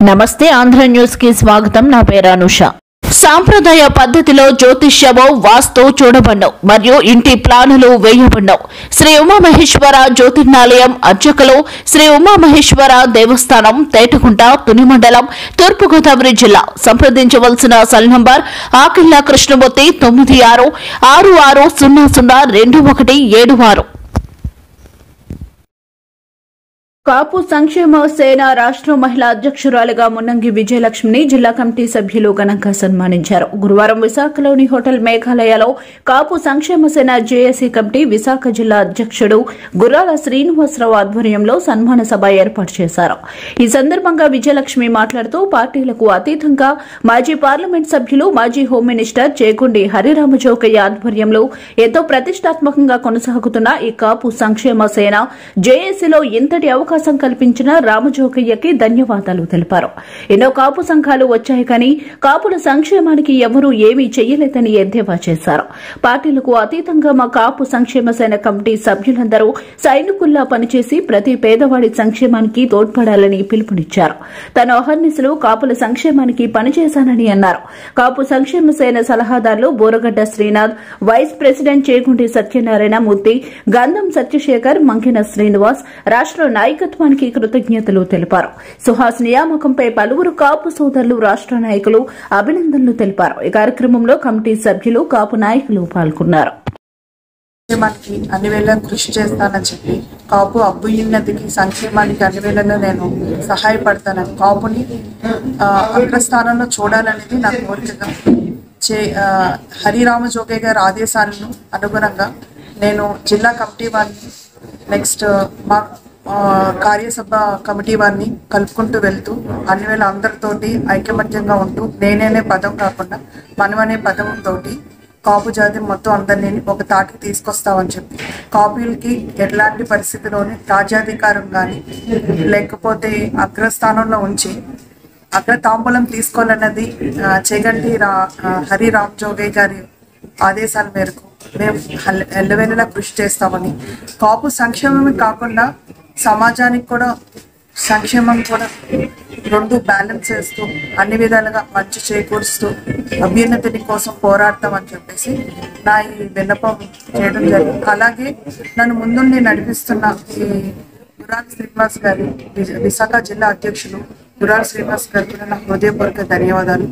నమస్తే ఆంధ్ర న్యూస్ కి స్వాగతం. నా పేరు అనుష. సాంప్రదాయ పద్ధతిలో జ్యోతిష్యము, వాస్తు చూడబడ్డం మరియు ఇంటి ప్లానులు వేయబడ్డం. శ్రీ ఉమామహేశ్వర జ్యోతిర్నాలయం అర్చకులు శ్రీ ఉమామహేశ్వర దేవస్థానం, తేటకుంట, తుని మండలం, తూర్పుగోదావరి జిల్లా. సంప్రదించవలసిన సెల్ నంబర్ ఆకిళ్ల కృష్ణమూర్తి 9666002176. కాపు సంక్షేమ సేన రాష్ట్ర మహిళా అధ్యక్షురాలిగా మున్నంగి విజయలక్ష్మిని జిల్లా కమిటీ సభ్యులు ఘనంగా సన్మానించారు. గురువారం విశాఖలోని హోటల్ మేఘాలయలో కాపు సంక్షేమ సేన జేఏసీ కమిటీ విశాఖ జిల్లా అధ్యక్షుడు గుర్రాల శ్రీనివాసరావు ఆధ్వర్యంలో సన్మాన సభ ఏర్పాటు చేశారు. ఈ సందర్భంగా విజయలక్ష్మి మాట్లాడుతూ పార్టీలకు అతీతంగా మాజీ పార్లమెంట్ సభ్యులు, మాజీ హోం మినిస్టర్ చేగుండి హరిరామజోగయ్య ఆధ్వర్యంలో ఎంతో ప్రతిష్టాత్మకంగా కొనసాగుతున్న ఈ కాపు సంక్షేమ సేన జేఏసీలో ఇంతటి అవకాశం కల్పించిన రామజోగయ్యకి ధన్యవాదాలు తెలిపారు. ఎన్నో కాపు సంఘాలు వచ్చాయి కానీ కాపుల సంక్షేమానికి ఎవరూ ఏమీ చెయ్యలేదని ఎద్దేవా చేశారు. పార్టీలకు అతీతంగా మా కాపు సంక్షేమ సేన కమిటీ సభ్యులందరూ సైనికుల్లా పనిచేసి ప్రతి పేదవాడి సంక్షేమానికి తోడ్పడాలని పిలుపునిచ్చారు. తన అహర్నిశలు కాపుల సంక్షేమానికి పనిచేశానని అన్నారు. కాపు సంక్షేమ సేన సలహాదారులు బోరగడ్డ శ్రీనాథ్, వైస్ ప్రెసిడెంట్ చేగుండి సత్యనారాయణ మూర్తి, గంధం సత్యశేఖర్, మంకిన శ్రీనివాస్ రాష్ట్ర నాయకత్వానికి కృతజ్ఞతలు తెలిపారు. సుహాస్ నియామకంపై పలువురు కాపు సోదరులు, రాష్ట్ర నాయకులు అభినందనలు తెలిపారు. ఈ కార్యక్రమంలో కమిటీ సభ్యులు, కాపు నాయకులు పాల్గొన్నారు. సంక్షేమానికి అన్ని వేళ కృషి చేస్తానని చెప్పి, కాపు అభ్యున్నతికి, సంక్షేమానికి అన్ని వేళలో నేను సహాయపడతానని, కాపుని అగ్రస్థానంలో చూడాలనేది నా కోరికగా హరిరామజోగయ్య గారి ఆదేశాలను అనుగుణంగా నేను జిల్లా కమిటీ వారిని, నెక్స్ట్ మా కార్యసభ కమిటీ వారిని కలుపుకుంటూ వెళ్తూ అన్ని వేళ అందరితోటి ఐకమత్యంగా ఉంటూ నేనే పదం కాకుండా మనమనే పదంతో కాపు జాతి మొత్తం అందరినీ ఒక తాటికి తీసుకొస్తామని చెప్పి, కాపులకి ఎట్లాంటి పరిస్థితిలోని రాజ్యాధికారం కానీ లేకపోతే అగ్రస్థానంలో ఉంచి అగ్రతాంబూలం తీసుకోవాలన్నది చేగంటి హరిరామజోగయ్య గారి ఆదేశాల మేరకు మేము ఎల్లవేళలా కృషి చేస్తామని, కాపు సంక్షేమమే కాకుండా సమాజానికి కూడా సంక్షేమం కూడా రెండు బ్యాలెన్స్ చేస్తూ అన్ని విధాలుగా మంచి చేకూరుస్తూ అభ్యున్నతిని కోసం పోరాడతామని చెప్పేసి నా ఈ విన్నపం చేయడం జరిగింది. అలాగే నన్ను ముందుండి నడిపిస్తున్న ఈ గుర్రాల శ్రీనివాస్ గారి, విశాఖ జిల్లా అధ్యక్షులు గుర్రాల శ్రీనివాస్ గారికి నా హృదయపూర్వక ధన్యవాదాలు.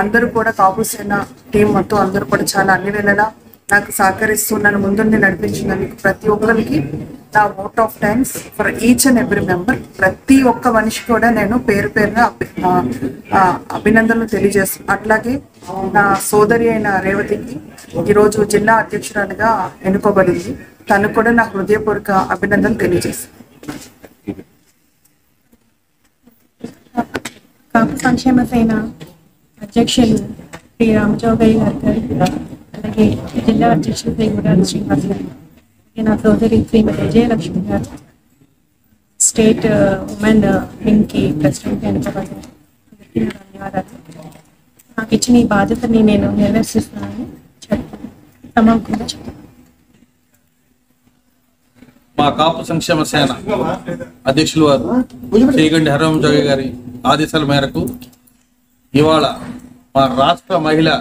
అందరూ కూడా కాపు సేన టీం మొత్తం అందరూ కూడా చాలా అన్ని వేళలా నాకు సహకరిస్తూ నన్ను ముందుండి నడిపించినందుకు ప్రతి ఒక్కరికి నా vote of thanks for each and every member. ప్రతి ఒక్క మనిషి కూడా నేను పేరు పేరున అభినందనలు తెలియజేస్తాను. అట్లాగే నా సోదరి అయిన రేవతికి ఈరోజు జిల్లా అధ్యక్షురాలిగా ఎన్నుకోబడింది. తను కూడా నా హృదయపూర్వక అభినందనలు తెలియజేస్తాను. కాపు సంక్షేమ సేన అధ్యక్షులు శ్రీ రామజోగయ్య గారి, అలాగే జిల్లా అధ్యక్షులు శ్రీ గుర్రాల శ్రీనివాస్ గారు, నా సోదరి శ్రీమతి విజయలక్ష్మి గారు, స్టేట్ ఉమెన్ వింగ్కి ప్రెసిడెంట్ ఎన్నుకోబడ్డారు. ధన్యవాదాలు. నాకు ఇచ్చిన ఈ బాధ్యతని నేను నిర్వర్తిస్తున్నానని సమగ్రంగా చెప్తాను. మా కాపు సంక్షేమ సేన అధ్యక్షులు వారు చేగండి హరిరామజోగయ్య గారి ఆదేశాల మేరకు ఇవాళ మా రాష్ట్ర మహిళా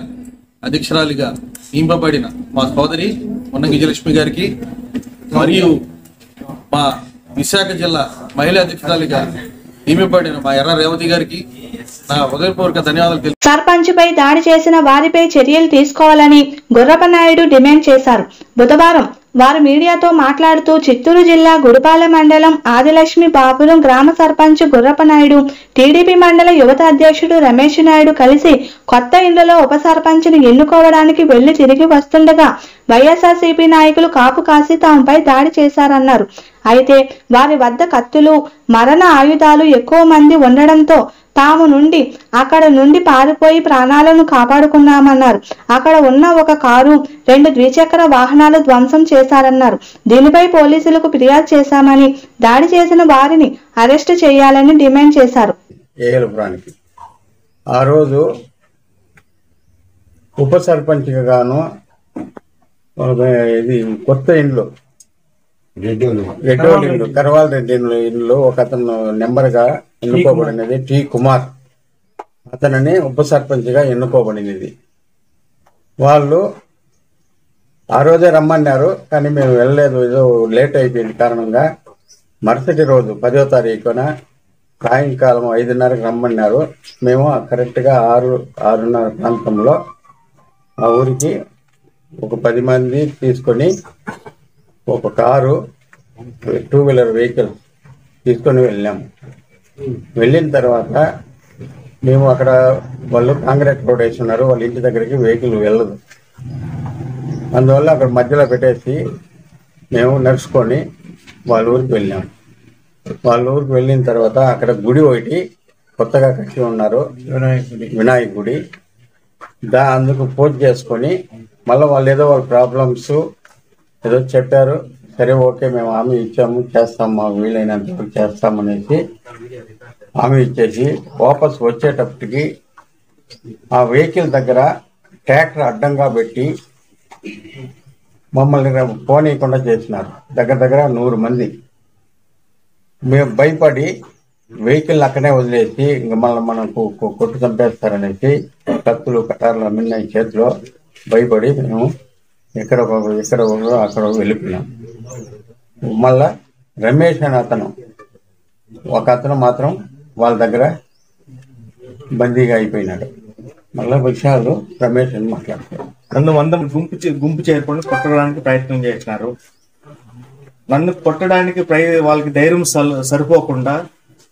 అధ్యక్షురాలిగా నియమింపబడిన మా సోదరి మున్నంగి విజయలక్ష్మి గారికి మరియు మా విశాఖ జిల్లా మహిళా అధ్యక్షురాలిగా నియమింపబడిన మా ఎర్ర రేవతి గారికి నా హృదయపూర్వక ధన్యవాదాలు. సర్పంచ్ పై దాడి చేసిన వారిపై చర్యలు తీసుకోవాలని గుర్రపనాయుడు డిమాండ్ చేశారు. బుధవారం వారు మీడియాతో మాట్లాడుతూ చిత్తూరు జిల్లా గుడిపాల మండలం ఆదిలక్ష్మి బాపురం గ్రామ సర్పంచ్ గుర్రపనాయుడు, టీడీపీ మండల యువత అధ్యక్షుడు రమేష్ నాయుడు కలిసి కొత్త ఇండ్లలో ఉప సర్పంచ్ను ఎన్నుకోవడానికి వెళ్లి తిరిగి వస్తుండగా వైఎస్ఆర్సీపీ నాయకులు కాపు కాశీతాంపై దాడి చేశారన్నారు. అయితే వారి వద్ద కత్తులు, మరణ ఆయుధాలు ఎక్కువ మంది ఉండడంతో తాము అక్కడ నుండి పారిపోయి ప్రాణాలను కాపాడుకున్నామన్నారు. అక్కడ ఉన్న ఒక కారు, 2 ద్విచక్ర వాహనాలు ధ్వంసం చేశారన్నారు. దీనిపై పోలీసులకు ఫిర్యాదు చేశామని, దాడి చేసిన వారిని అరెస్టు చేయాలని డిమాండ్ చేశారు. ఆ రోజు ఉప సర్పంచ్ గాను ఇది కొత్త ఇండ్లు రెడ్డోళ్ళు కరవాల రెడ్డి ఇండ్లు ఒక అతను నెంబర్ గా ఎన్నుకోబడినది టి కుమార్. అతనిని ఉప సర్పంచ్గా ఎన్నుకోబడింది. వాళ్ళు ఆ రోజే రమ్మన్నారు, కానీ మేము వెళ్ళలేదు, ఏదో లేట్ అయిపోయింది కారణంగా. మరుసటి రోజు 10వ తారీఖున సాయంకాలం 5:30కి రమ్మన్నారు. మేము కరెక్ట్గా 6:30 ప్రాంతంలో ఆ ఊరికి ఒక 10 మంది తీసుకొని ఒక కారు, 2 వీలర్ వెహికల్ తీసుకొని వెళ్ళాము. వెళ్ళిన తర్వాత మేము అక్కడ వాళ్ళు కాంక్రీట్ రోడ్ వేసి ఉన్నారు, వాళ్ళ ఇంటి దగ్గరికి వెహికల్ వెళ్ళదు. అందువల్ల అక్కడ మధ్యలో పెట్టేసి మేము నడుచుకొని వాళ్ళ ఊరికి వెళ్ళాము. వాళ్ళ ఊరికి వెళ్ళిన తర్వాత అక్కడ గుడి ఒకటి కొత్తగా కట్టి ఉన్నారు, వినాయక గుడి. అందుకు పూజ చేసుకొని మళ్ళీ వాళ్ళు ఏదో వాళ్ళ ప్రాబ్లమ్స్ ఏదో చెప్పారు. సరే ఓకే, మేము హామీ ఇచ్చాము, చేస్తాము, మాకు వీలైనంత వరకు చేస్తామనేసి హామీ ఇచ్చేసి వాపస్ వచ్చేటప్పటికి ఆ వెహికల్ దగ్గర ట్రాక్టర్ అడ్డంగా పెట్టి మమ్మల్ని పోనీయకుండా చేసినారు. దగ్గర 100 మంది. మేము భయపడి వెహికల్ అక్కడే వదిలేసి ఇంక మళ్ళీ మనకు కొట్టు చంపేస్తారనేసి కత్తులు కటార్లు అమ్మినాయి చేతిలో. భయపడి మేము ఎక్కడ అక్కడ వెళ్ళిపోయినాం. మళ్ళా రమేష్ అని ఒక అతను మాత్రం వాళ్ళ దగ్గర బందీగా అయిపోయినాడు. మళ్ళా విషయాలు రమేష్ అని మాట్లాడతారు. నన్ను 100 గుంపు చేరుకొని కొట్టడానికి ప్రయత్నం చేసినారు. నన్ను కొట్టడానికి వాళ్ళకి ధైర్యం సరిపోకుండా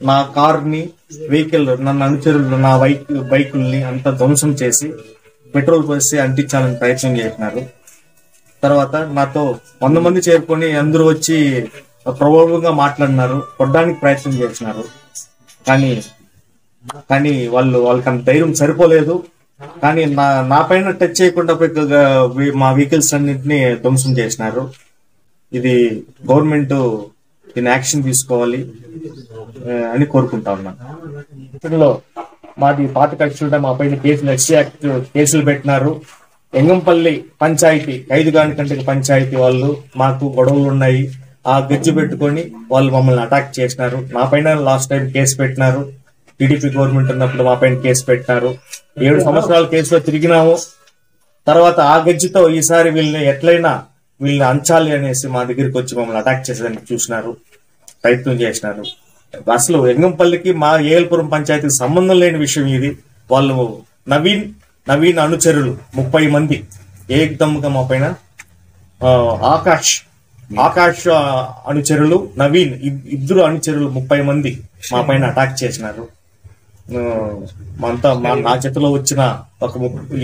నా కార్ని, వెహికల్, నన్ను అనుచరులు, నా బైకుల్ని అంతా ధ్వంసం చేసి పెట్రోల్ పోసి అంటించాలని ప్రయత్నం చేసినారు. తర్వాత నాతో 100 మంది చేరుకొని అందరూ వచ్చి ప్రభావంగా మాట్లాడినారు, కొట్టడానికి ప్రయత్నం చేసినారు. కానీ వాళ్ళకి అంత ధైర్యం సరిపోలేదు. కానీ నా పైన టచ్ చేయకుండా మా వెహికల్స్ అన్నింటినీ ధ్వంసం చేసినారు. ఇది గవర్నమెంట్ దీని యాక్షన్ తీసుకోవాలి అని కోరుకుంటా ఉన్నాను. ఇతరులో మాది పాత కక్షలుంటే మా పైన ఎస్సీ యాక్ట్ కేసులు పెట్టినారు. ఎంగంపల్లి పంచాయతీ 5 గంటల పంచాయతీ వాళ్ళు మాకు గొడవలు ఉన్నాయి, ఆ గజ్జి పెట్టుకొని వాళ్ళు మమ్మల్ని అటాక్ చేసినారు. నా పైన లాస్ట్ టైం కేసు పెట్టినారు. టీడీపీ గవర్నమెంట్ ఉన్నప్పుడు మా పైన కేసు పెట్టినారు. 7 సంవత్సరాల కేసులో తిరిగినాము. తర్వాత ఆ గజ్జితో ఈసారి వీళ్ళని అంచాలి అనేసి మా దగ్గరికి వచ్చి మమ్మల్ని అటాక్ చేసేదానికి చూసినారు, ప్రయత్నం చేసినారు. అసలు ఎంగంపల్లికి మా ఏల్పురం పంచాయతీకి సంబంధం లేని విషయం ఇది. వాళ్ళు నవీన్ అనుచరులు 30 మంది ఏకదమ్ముగా మా పైన ఆకాష్ అనుచరులు, నవీన్ ఇద్దరు అనుచరులు 30 మంది మా పైన అటాక్ చేసినారు. నా చేతిలో వచ్చిన ఒక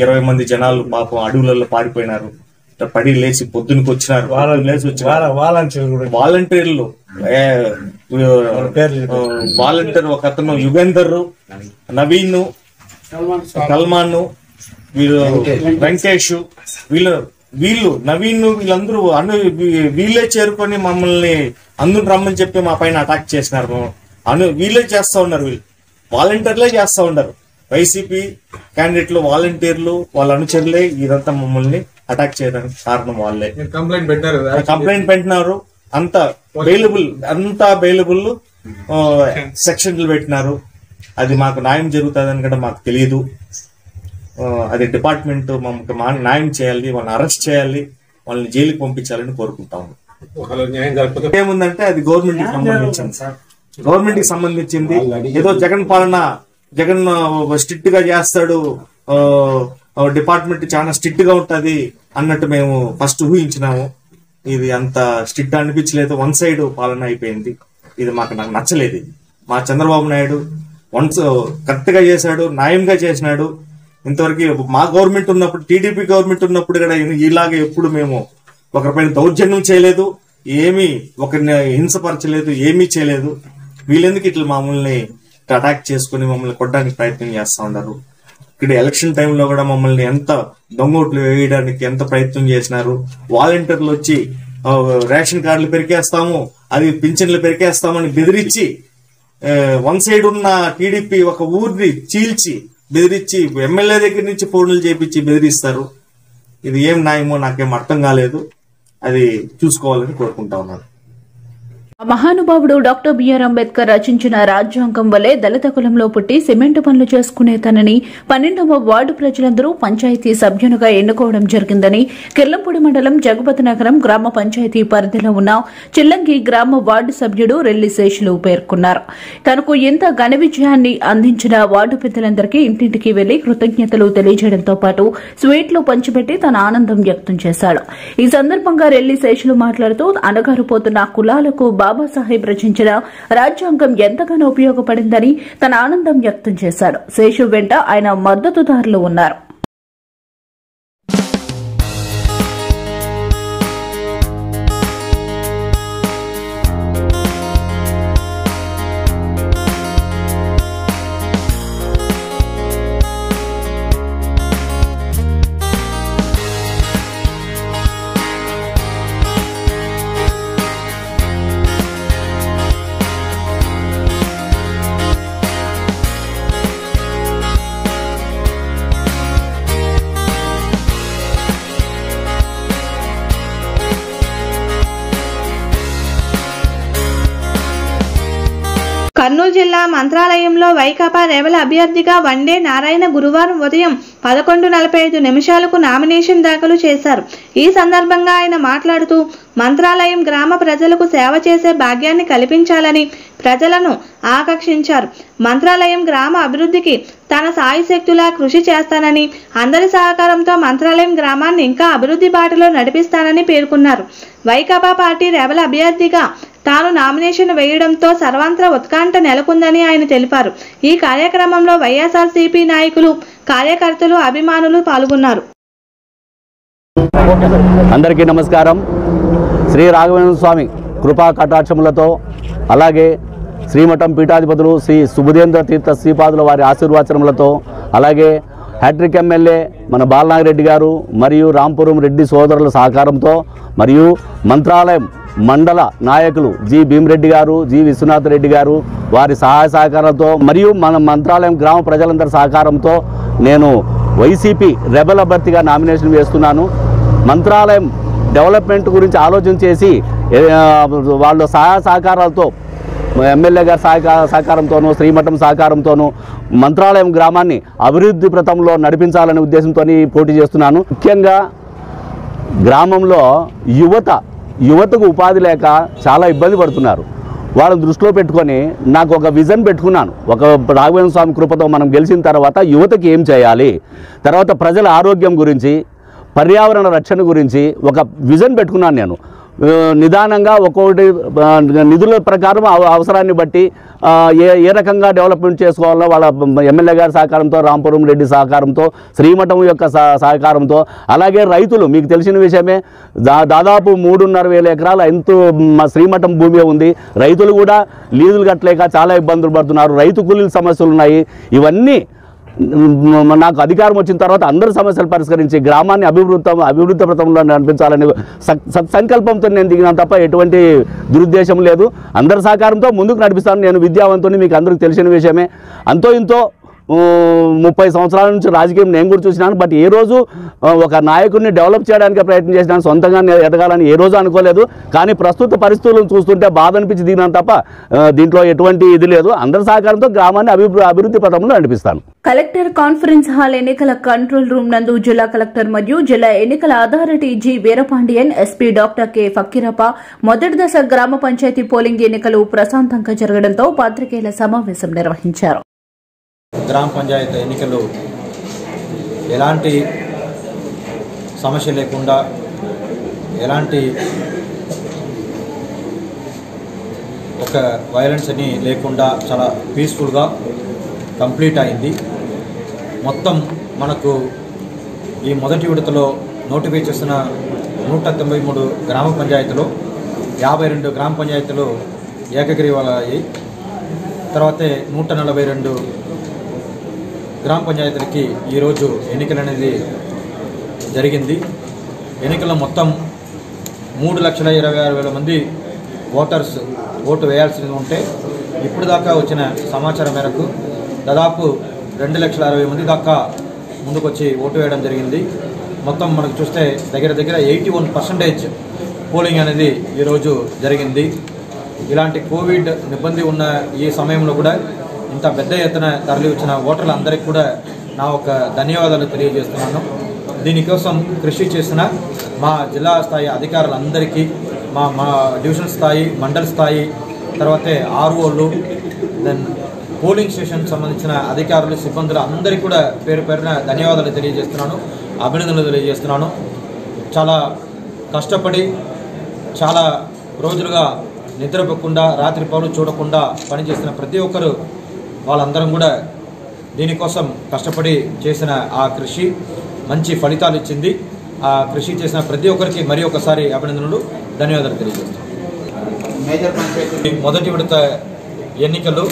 20 మంది జనాలు పాపం అడవులలో పారిపోయినారు. పడి లేచి పొద్దునకి వచ్చినారు. వాలంటీర్లు వాలంటీర్ ఒక అతను యుగేందర్, నవీన్, సల్మాన్, వెంకటేష్, నవీన్ వీళ్ళందరూ వీళ్ళే చేరుకొని మమ్మల్ని అందరూ రమ్మని చెప్పి మా పైన అటాక్ చేసినారు. వీళ్ళే చేస్తా ఉన్నారు, వీళ్ళు వాలంటీర్లే చేస్తా ఉన్నారు. వైసీపీ క్యాండిడేట్లు, వాలంటీర్లు, వాళ్ళ అనుచరులే ఇదంతా మమ్మల్ని అటాక్ చేయడానికి కారణం వాళ్ళే. కంప్లైంట్ పెట్టినారు. అంతా బెయిలబుల్ సెక్షన్లు పెట్టినారు. అది మాకు న్యాయం జరుగుతుందని కూడా మాకు తెలియదు. అది డిపార్ట్మెంట్ మమ్మల్ని న్యాయం చేయాలి, వాళ్ళని అరెస్ట్ చేయాలి, వాళ్ళని జైలుకి పంపించాలని కోరుకుంటాము. ఏముందంటే అది గవర్నమెంట్ కి సంబంధించింది. ఏదో జగన్ స్ట్రిక్ట్ గా చేస్తాడు, డిపార్ట్మెంట్ చాలా స్ట్రిక్ట్ గా ఉంటది అన్నట్టు మేము ఫస్ట్ ఊహించినాము. ఇది అంత స్ట్రిక్ట్ అనిపించలేదు, 1 సైడ్ పాలన అయిపోయింది. ఇది నాకు నచ్చలేదు. మా చంద్రబాబు నాయుడు కరెక్ట్ గా చేశాడు, న్యాయంగా చేసినాడు. ఇంతవరకు మా గవర్నమెంట్ ఉన్నప్పుడు, టీడీపీ గవర్నమెంట్ ఉన్నప్పుడు కూడా ఇలాగే ఎప్పుడు మేము ఒకరిపైన దౌర్జన్యం చేయలేదు, ఏమీ ఒకరిని హింసపరచలేదు, ఏమీ చేయలేదు. వీళ్ళెందుకు ఇట్లా మమ్మల్ని అటాక్ చేసుకుని మమ్మల్ని కొట్టడానికి ప్రయత్నం చేస్తా ఉన్నారు. ఇక్కడ ఎలక్షన్ టైంలో కూడా మమ్మల్ని ఎంత దొంగోట్లు వేయడానికి ఎంత ప్రయత్నం చేసినారు. వాలంటీర్లు వచ్చి రేషన్ కార్డులు పెరికేస్తాము, అది పింఛన్లు పెరికేస్తామని బెదిరించి 1 సైడ్ ఉన్న టీడీపీ ఒక ఊరిని చీల్చి బెదిరించి ఎమ్మెల్యే దగ్గర నుంచి ఫోన్లు చేపించి బెదిరిస్తారు. ఇది ఏం న్యాయమో నాకేం అర్థం కాలేదు. అది చూసుకోవాలని కోరుకుంటా ఉన్నాను. మహానుభావుడు డాక్టర్ బిఆర్ అంబేద్కర్ రచించిన రాజ్యాంగం వల్లే దళిత కులంలో పుట్టి సిమెంటు పనులు చేసుకునే తనని 12వ వార్డు ప్రజలందరూ పంచాయతీ సభ్యునిగా ఎన్నుకోవడం జరిగిందని కిర్లంపూడి మండలం జగపతి నగరం గ్రామ పంచాయతీ పరిధిలో ఉన్న చిల్లంగి గ్రామ వార్డు సభ్యుడు రెల్లి శేషులు పేర్కొన్నారు. తనకు ఇంత ఘన విజయాన్ని అందించిన వార్డు పెద్దలందరికీ ఇంటింటికి వెళ్లి కృతజ్ఞతలు తెలియజేయడంతో పాటు స్వీట్లు పంచిపెట్టి తన ఆనందం వ్యక్తం చేశాడు. ఈ సందర్భంగా రెల్లి శేషులు మాట్లాడుతూ అణగారిపోతున్న కులాలకు బాబాసాహెబ్ రచించిన రాజ్యాంగం ఎంతగానో ఉపయోగపడిందని తన ఆనందం వ్యక్తం చేశాడు. శేషు వెంట ఆయన మద్దతుదారులు ఉన్నారు. కర్నూలు జిల్లా మంత్రాలయంలో వైకాపా రెబల్ అభ్యర్థిగా వన్డే నారాయణ గురువారం ఉదయం 11:45 నామినేషన్ దాఖలు చేశారు. ఈ సందర్భంగా ఆయన మాట్లాడుతూ మంత్రాలయం గ్రామ ప్రజలకు సేవ చేసే భాగ్యాన్ని కల్పించాలని ప్రజలను ఆకాంక్షించారు. మంత్రాలయం గ్రామ అభివృద్ధికి తన సాయశక్తులా కృషి చేస్తానని, అందరి సహకారంతో మంత్రాలయం గ్రామాన్ని ఇంకా అభివృద్ధి బాటలో నడిపిస్తానని పేర్కొన్నారు. వైకాపా పార్టీ రెబల్ అభ్యర్థిగా తాను నామినేషన్ వేయడంతో సర్వత్రా ఉత్కంఠ నెలకొందని ఆయన తెలిపారు. ఈ కార్యక్రమంలో వైఎస్ఆర్సీపీ నాయకులు, కార్యకర్తలు, అభిమానులు పాల్గొన్నారు. అందరికీ నమస్కారం. శ్రీ రాఘవేంద్ర స్వామి కృపా కటాక్షములతో, అలాగే శ్రీమఠం పీఠాధిపతులు శ్రీ సుబుధేంద్ర తీర్థ శ్రీపాదుల వారి ఆశీర్వచనములతో, అలాగే హ్యాట్రిక్ ఎమ్మెల్యే మన బాలనాగిరెడ్డి గారు మరియు రాంపురం రెడ్డి సోదరుల సహకారంతో, మరియు మంత్రాలయం మండల నాయకులు జి భీమరెడ్డి గారు, జి విశ్వనాథ్ రెడ్డి గారు వారి సహాయ సహకారంతో, మరియు మన మంత్రాలయం గ్రామ ప్రజలందరి సహకారంతో నేను వైసీపీ రెబల్ అభ్యర్థిగా నామినేషన్ వేస్తున్నాను. మంత్రాలయం డెవలప్మెంట్ గురించి ఆలోచన చేసి వాళ్ళ సహాయ సహకారాలతో, ఎమ్మెల్యే గారి సహకారంతోనూ, శ్రీమఠం సహకారంతోనూ మంత్రాలయం గ్రామాన్ని అభివృద్ధి పథంలో నడిపించాలనే ఉద్దేశంతో పోటీ చేస్తున్నాను. ముఖ్యంగా గ్రామంలో యువతకు ఉపాధి లేక చాలా ఇబ్బంది పడుతున్నారు. వాళ్ళని దృష్టిలో పెట్టుకొని నాకు ఒక విజన్ పెట్టుకున్నాను. ఒక రాఘవేంద్ర స్వామి కృపతో మనం గెలిచిన తర్వాత యువతకి ఏం చేయాలి, తర్వాత ప్రజల ఆరోగ్యం గురించి, పర్యావరణ రక్షణ గురించి ఒక విజన్ పెట్టుకున్నాను. నేను నిదానంగా ఒక్కొక్కటి నిధుల ప్రకారం అవసరాన్ని బట్టి ఏ రకంగా డెవలప్మెంట్ చేసుకోవాలో వాళ్ళ ఎమ్మెల్యే గారి సహకారంతో, రాంపురం రెడ్డి సహకారంతో, శ్రీమఠం యొక్క సహకారంతో, అలాగే రైతులు మీకు తెలిసిన విషయమే, దాదాపు 3,500 ఎకరాలు ఎంతో శ్రీమఠం భూమి ఉంది. రైతులు కూడా లీజులు కట్టలేక చాలా ఇబ్బందులు పడుతున్నారు. రైతు కూలీల సమస్యలు ఉన్నాయి. ఇవన్నీ నాకు అధికారం వచ్చిన తర్వాత అందరి సమస్యలు పరిష్కరించి గ్రామాన్ని అభివృద్ధి పథంలో నడిపించాలని సంకల్పంతో నేను దిగినాను తప్ప ఎటువంటి దురుద్దేశం లేదు. అందరి సహకారంతో ముందుకు నడిపిస్తాను. నేను విద్యావంతుని, మీకు అందరికీ తెలిసిన విషయమే. అంతో ఇంతో 30 సంవత్సరాల నుంచి రాజకీయం నేను కూడా చూసినాను. బట్ ఏ రోజు ఒక నాయకుడిని డెవలప్ చేయడానికి ప్రయత్నం చేసినాను. సొంతంగా ఎదగాలని ఏ రోజు అనుకోలేదు. కానీ ప్రస్తుత పరిస్థితులను చూస్తుంటే బాధ అనిపించి దిగినాను తప్ప దీంట్లో ఎటువంటి ఇది లేదు. అందరి సహకారంతో గ్రామాన్ని అభివృద్ధి పథంలో నడిపిస్తాను. కలెక్టర్ కాన్ఫరెన్స్ హాల్ ఎన్నికల కంట్రోల్ రూమ్ నందు జిల్లా కలెక్టర్ మరియు జిల్లా ఎన్నికల authority G Veerapandian, SP doctor K Fakirappa మొదటి దశ గ్రామ పంచాయతీ పోలింగ్ ఎన్నికలు ప్రశాంతంగా జరగడంతో పాత్రికేయుల సమావేశం నిర్వహించారు. గ్రామ పంచాయతీ ఎన్నికలు ఎలాంటి సమస్య లేకుండా, ఎలాంటి ఒక వైలెన్స్ అని లేకుండా చాలా పీస్ఫుల్గా కంప్లీట్ అయింది. మొత్తం మనకు ఈ మొదటి విడతలో నోటిఫై చేసిన 193 గ్రామ పంచాయతీలో 52 గ్రామ పంచాయతీలు ఏకగ్రీవాలయ్యాయి. తర్వాతే 142 గ్రామ పంచాయతీలకి ఈరోజు ఎన్నికలు అనేది జరిగింది. ఎన్నికల్లో మొత్తం 3,26,000 మంది ఓటర్స్ ఓటు వేయాల్సి ఉంటే ఇప్పుడు దాకా వచ్చిన సమాచారం మేరకు దాదాపు 2,60,000 మంది దాకా ముందుకొచ్చి ఓటు వేయడం జరిగింది. మొత్తం మనకు చూస్తే దగ్గర 81% పోలింగ్ అనేది ఈరోజు జరిగింది. ఇలాంటి కోవిడ్ ఇబ్బంది ఉన్న ఈ సమయంలో కూడా ఇంత పెద్ద ఎత్తున తరలి వచ్చిన ఓటర్లందరికీ కూడా నా ఒక ధన్యవాదాలు తెలియజేస్తున్నాను. దీనికోసం కృషి చేసిన మా జిల్లా స్థాయి అధికారులందరికీ, మా డివిజన్ స్థాయి, మండల స్థాయి, తర్వాతే ఆర్ఓలు, దెన్ పోలింగ్ స్టేషన్ సంబంధించిన అధికారులు, సిబ్బందులు అందరికీ కూడా పేరు పేరున ధన్యవాదాలు తెలియజేస్తున్నాను, అభినందనలు తెలియజేస్తున్నాను. చాలా కష్టపడి చాలా రోజులుగా నిద్రపోకుండా, రాత్రి పౌలు చూడకుండా పనిచేసిన ప్రతి ఒక్కరు వాళ్ళందరం కూడా దీనికోసం కష్టపడి చేసిన ఆ కృషి మంచి ఫలితాలు ఇచ్చింది. ఆ కృషి చేసిన ప్రతి ఒక్కరికి మరి ఒకసారి అభినందనలు, ధన్యవాదాలు తెలియజేస్తున్నాను. మొదటి విడత ఎన్నికలు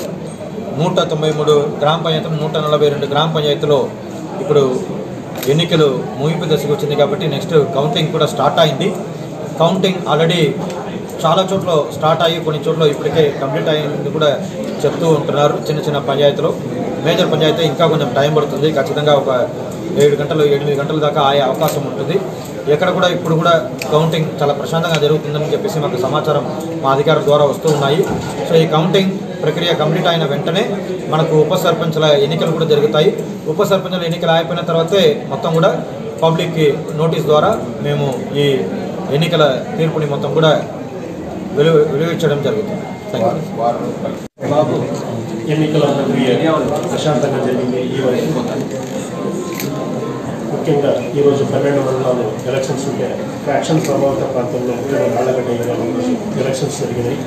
193 గ్రామ పంచాయతీలు, 142 గ్రామ పంచాయతీలో ఇప్పుడు ఎన్నికలు ముగింపు దశకు వచ్చింది కాబట్టి నెక్స్ట్ కౌంటింగ్ కూడా స్టార్ట్ అయింది. కౌంటింగ్ ఆల్రెడీ చాలా చోట్ల స్టార్ట్ అయ్యి కొన్ని చోట్ల ఇప్పటికే కంప్లీట్ అయ్యింది కూడా చెప్తూ ఉంటున్నారు. చిన్న చిన్న పంచాయతీలో, మేజర్ పంచాయతీ ఇంకా కొంచెం టైం పడుతుంది. ఖచ్చితంగా ఒక 7 గంటలు 8 గంటల దాకా ఆయే అవకాశం ఉంటుంది. ఎక్కడ కూడా ఇప్పుడు కూడా కౌంటింగ్ చాలా ప్రశాంతంగా జరుగుతుందని చెప్పేసి మాకు సమాచారం మా అధికారుల ద్వారా వస్తూ ఉన్నాయి. సో ఈ కౌంటింగ్ ప్రక్రియ కంప్లీట్ అయిన వెంటనే మనకు ఉప సర్పంచ్ల ఎన్నికలు కూడా జరుగుతాయి. ఉప సర్పంచ్ల ఎన్నికలు అయిపోయిన తర్వాతే మొత్తం కూడా పబ్లిక్కి నోటీస్ ద్వారా మేము ఈ ఎన్నికల తీర్పుని మొత్తం కూడా వెలువరించడం జరుగుతుంది. ఎన్నికల ప్రక్రియ ప్రశాంతంగా జరిగింది. ముఖ్యంగా ఈరోజు 12 మండలాలు ఎలక్షన్స్ ఉంటే ఫ్యాక్షన్ ప్రభావిత ప్రాంతంలో ముఖ్యంగా నాళ్ళగడ్డ ఎలక్షన్స్ జరిగినాయి.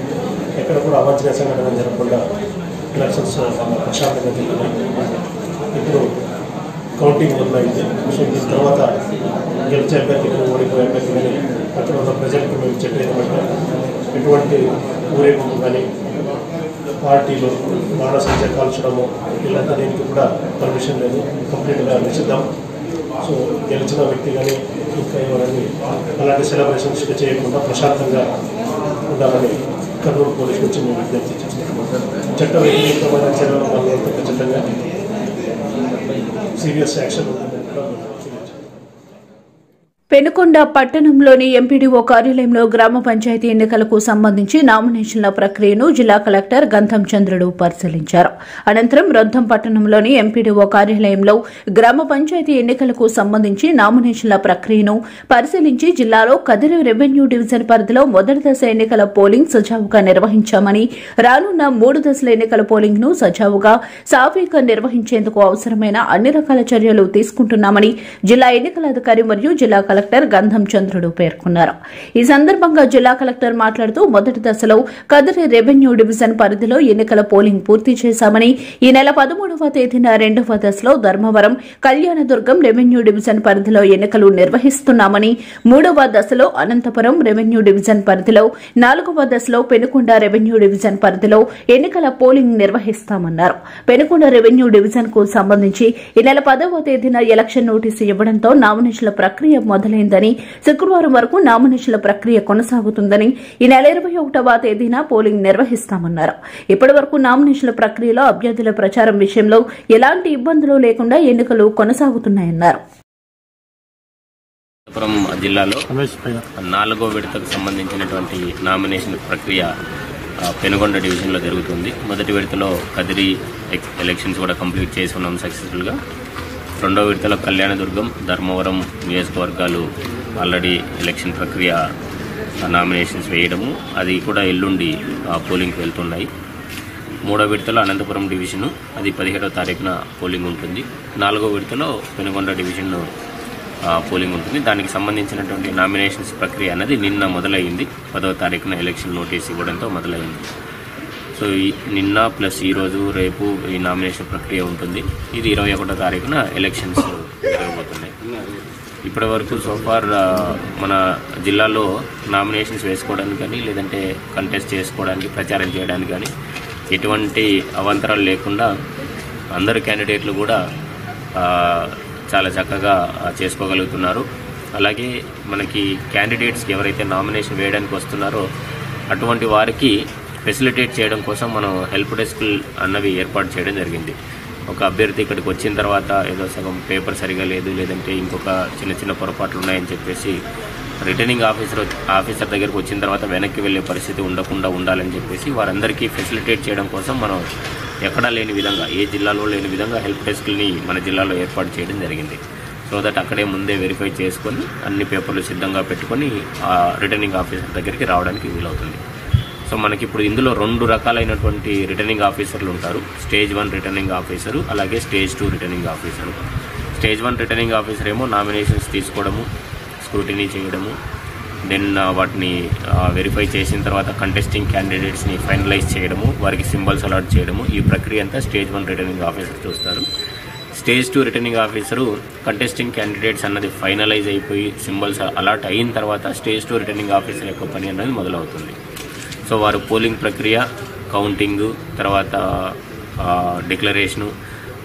ఎక్కడ కూడా అవాంఛనీయ సంఘటన జరగకుండా ఎలక్షన్స్ ప్రశాంతంగా జరిగినాయి. ఇప్పుడు కౌంటింగ్ మొదలైంది. సో దీని తర్వాత గెలిచే అభ్యర్థికి, ఓడిపోయే అభ్యర్థికి అక్కడ ఉన్న ప్రజలకు మేము చెప్పేదన్నమాట ఎటువంటి ఊరేగింపు కానీ పార్టీలు బాణసంచ కాల్చడము ఇలాంటి దీనికి కూడా పర్మిషన్ లేదు, కంప్లీట్గా నిషిద్ధం. సో గెలిచిన వ్యక్తి కానీ ఇంకా ఎవరని అలాంటి సెలబ్రేషన్స్ చేయకుండా ప్రశాంతంగా ఉండాలని కర్నూలు పోలీసు నుంచి మేము విజ్ఞప్తి చేస్తున్నాం. చట్ట వ్యతిరేకమైన చర్యలు వల్ల ఖచ్చితంగా సీరియస్ యాక్షన్ ఉంటుందని కూడా పెనుకొండ పట్టణంలోని ఎంపీడీఓ కార్యాలయంలో గ్రామ పంచాయతీ ఎన్నికలకు సంబంధించి నామినేషన్ల ప్రక్రియను జిల్లా కలెక్టర్ గంధం చంద్రుడు పరిశీలించారు. అనంతరం రొద్దం పట్టణంలోని ఎంపీడీఓ కార్యాలయంలో గ్రామ పంచాయతీ ఎన్నికలకు సంబంధించి నామినేషన్ల ప్రక్రియను పరిశీలించి జిల్లాలో కదిరి రెవెన్యూ డివిజన్ పరిధిలో మొదటి దశ ఎన్నికల పోలింగ్ సజావుగా నిర్వహించామని, రానున్న 3 దశల ఎన్నికల పోలింగ్ ను సజావుగా సాఫీగా నిర్వహించేందుకు అవసరమైన అన్ని రకాల చర్యలు తీసుకుంటున్నామని జిల్లా ఎన్నికల అధికారి మరియు జిల్లా కలెక్టర్ గంధం చంద్రుడు పేర్కొన్నారు. ఈ సందర్భంగా జిల్లా కలెక్టర్ మాట్లాడుతూ మొదటి దశలో కదిరి రెవెన్యూ డివిజన్ పరిధిలో ఎన్నికల పోలింగ్ పూర్తి చేశామని, ఈ నెల 13వ తేదీన 2వ దశలో ధర్మవరం, కళ్యాణదుర్గం రెవెన్యూ డివిజన్ పరిధిలో ఎన్నికలు నిర్వహిస్తున్నామని, 3వ దశలో అనంతపురం రెవెన్యూ డివిజన్ పరిధిలో, 4వ దశలో పెనుకొండ రెవెన్యూ డివిజన్ పరిధిలో ఎన్నికల పోలింగ్ నిర్వహిస్తామన్నారు. పెనుకొండ రెవెన్యూ డివిజన్ కు సంబంధించి ఈ నెల 10వ తేదీన ఎలక్షన్ నోటీసు ఇవ్వడంతో నామినేషన్ల ప్రక్రియ మొదలైందని, శుక్రవారం వరకు నామినేషన్ల ప్రక్రియ కొనసాగుతుందని, ఈ నెల 21వ తేదీన పోలింగ్ నిర్వహిస్తామన్నారు. ఇప్పటి వరకు నామినేషన్ల ప్రక్రియలో అభ్యర్థుల ప్రచారం విషయంలో ఎలాంటి ఇబ్బందులు లేకుండా ఎన్నికలు కొనసాగుతున్నాయన్నారు. జిల్లాలో 4వ విడతకు సంబంధించినటువంటి నామినేషన్ ప్రక్రియ పెనుగొండ డివిజన్లో జరుగుతుంది. మొదటి విడతలో కదిరి ఎలక్షన్స్ కూడా కంప్లీట్ చేసి ఉన్నాం సక్సెస్ఫుల్గా. 2వ విడతలో కళ్యాణదుర్గం, ధర్మవరం నియోజకవర్గాలు ఆల్రెడీ ఎలక్షన్ ప్రక్రియ నామినేషన్స్ వేయడము, అది కూడా ఎల్లుండి పోలింగ్కి వెళ్తున్నాయి. 3వ విడతలో అనంతపురం డివిజను, అది 17వ తారీఖున పోలింగ్ ఉంటుంది. 4వ విడతలో పెనుగొండ డివిజన్ పోలింగ్ ఉంటుంది. దానికి సంబంధించినటువంటి నామినేషన్స్ ప్రక్రియ అనేది నిన్న మొదలైంది. 10వ తారీఖున ఎలక్షన్ నోటీస్ ఇవ్వడంతో మొదలైంది. సో నిన్న ప్లస్ ఈరోజు రేపు ఈ నామినేషన్ ప్రక్రియ ఉంటుంది. ఇది 21వ తారీఖున ఎలక్షన్స్ జరగబోతున్నాయి. ఇప్పటి వరకు సోఫార్ మన జిల్లాలో నామినేషన్స్ వేసుకోవడానికి కానీ, లేదంటే కంటెస్ట్ చేసుకోవడానికి, ప్రచారం చేయడానికి కానీ ఎటువంటి అవాంతరాలు లేకుండా అందరు క్యాండిడేట్లు కూడా చాలా చక్కగా చేసుకోగలుగుతున్నారు. అలాగే మనకి క్యాండిడేట్స్కి ఎవరైతే నామినేషన్ వేయడానికి వస్తున్నారో అటువంటి వారికి ఫెసిలిటేట్ చేయడం కోసం మనం హెల్ప్ డెస్క్ అన్నవి ఏర్పాటు చేయడం జరిగింది. ఒక అభ్యర్థి ఇక్కడికి వచ్చిన తర్వాత ఏదో సగం పేపర్ సరిగా లేదు, లేదంటే ఇంకొక చిన్న చిన్న పొరపాట్లు ఉన్నాయని చెప్పేసి రిటర్నింగ్ ఆఫీసర్ దగ్గరికి వచ్చిన తర్వాత వెనక్కి వెళ్ళే పరిస్థితి ఉండకుండా ఉండాలని చెప్పేసి వారందరికీ ఫెసిలిటేట్ చేయడం కోసం మనం ఎక్కడా లేని విధంగా, ఏ జిల్లాలో లేని విధంగా హెల్ప్ డెస్క్ని మన జిల్లాలో ఏర్పాటు చేయడం జరిగింది. సో దట్ అక్కడే ముందే వెరిఫై చేసుకొని అన్ని పేపర్లు సిద్ధంగా పెట్టుకొని రిటర్నింగ్ ఆఫీసర్ దగ్గరికి రావడానికి వీలవుతుంది. సో మనకి ఇప్పుడు ఇందులో 2 రకాలైనటువంటి రిటర్నింగ్ ఆఫీసర్లు ఉంటారు. స్టేజ్ 1 రిటర్నింగ్ ఆఫీసరు, అలాగే stage 2 returning officer. Stage 1 returning officer ఏమో నామినేషన్స్ తీసుకోవడము, స్క్రూటినీ చేయడము, దెన్ వాటిని వెరిఫై చేసిన తర్వాత కంటెస్టింగ్ క్యాండిడేట్స్ని ఫైనలైజ్ చేయడము, వారికి సింబల్స్ అలాట్ చేయడము, ఈ ప్రక్రియ అంతా స్టేజ్ 1 రిటర్నింగ్ ఆఫీసర్ చూస్తారు. Stage 2 returning officer contesting candidates అన్నది ఫైనలైజ్ అయిపోయి సింబల్స్ అలాట్ అయిన తర్వాత స్టేజ్ 2 రిటర్నింగ్ ఆఫీసర్ యొక్క పని అన్నది మొదలవుతుంది. సో వారు పోలింగ్ ప్రక్రియ, కౌంటింగు, తర్వాత డిక్లరేషను,